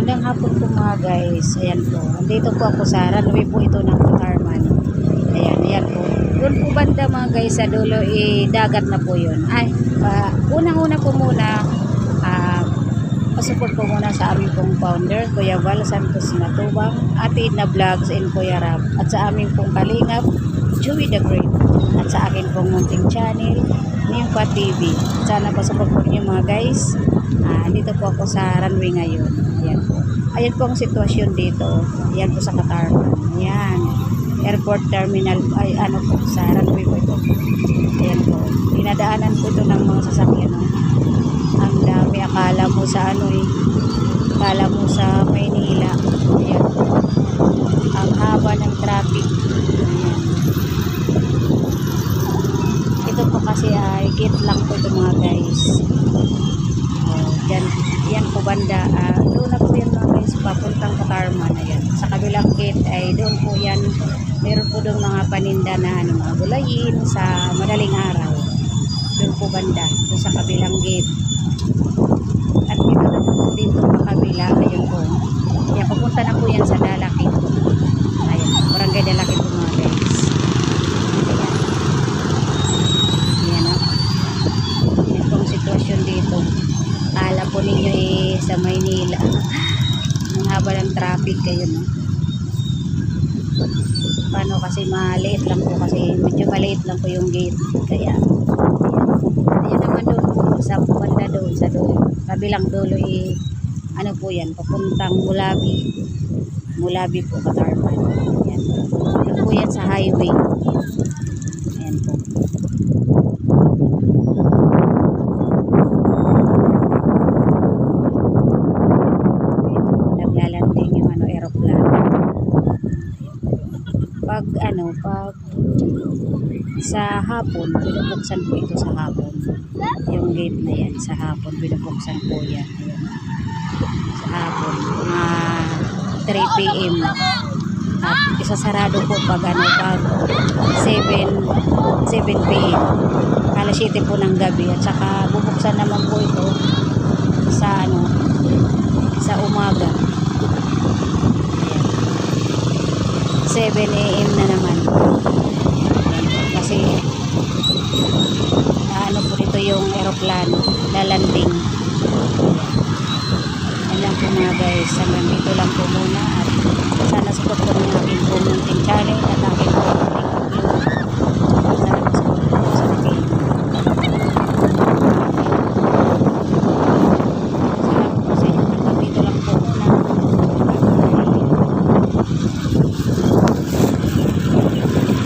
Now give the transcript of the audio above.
Magandang hapon po mga guys. Ayan po. Andito po ako sa runway po ito ng Katarman. Ayan po. Doon po banda mga guys sa dulo, dagat na po yun. Ay, unang-una po muna, pasupport po muna sa aming pong founder, Kuya Val Santos Matubang, Ate Edna Vlogs and Kuya Rab. At sa aming pong kalingap, Joey the Great. At sa akin pong munting channel, Nympha TV. Sana pasupport po niyo mga guys. Dito po ako sa runway ngayon. Ayan po. Ayan po ang sitwasyon dito. Ayan po sa Katarman. Ayan. Airport terminal. Ay ano po. Sa runway po ito. Ayan po. Dinadaanan po ito ng mga sasakyan. No? Ang dami. Akala mo sa ano eh. Akala mo sa Maynila. Ayan po. Ang haba ng traffic. Ayan. Ito po kasi ay gate lang po ito mga guys. Yan po banda, doon na po yan mga guys, papuntang Katarman. Ayan. Sa kabilang gate ay doon po yan, meron po doon mga paninda na mga gulayin sa madaling araw. Doon po banda, doon sa kabilang gate. At dito na po dito sa kabila, ayun po. Ayan, papunta na po yan sa Dalakit. Ayan, Barangay Dalakit po mga guys. Ayan o. Ayan po ang sitwasyon dito. Akala po ninyo sa Maynila. Ang haba ng traffic kayo, no? Paano kasi maliit lang po kasi medyo maliit lang po yung gate. Kaya ayan naman doon po sa banda doon sa doon. Kabilang dulo ano po yan, papuntang Mulabi po Katarman. Ayan. Doon po yan sa highway. Ayan po. Pag sa hapon, binubuksan po ito sa hapon. Yung gate na yan, sa hapon, binubuksan po yan. Ayan. Sa hapon, mga 3 PM. At isasarado po pag 7 PM. Alas 7 po ng gabi. At saka bubuksan naman po ito sa umaga. 7 AM na naman. Kasi ano po dito yung aeroplano lalanding. Yan lang po mga guys. Hanggang dito lang po muna at sana support po ng aking munting channel at aking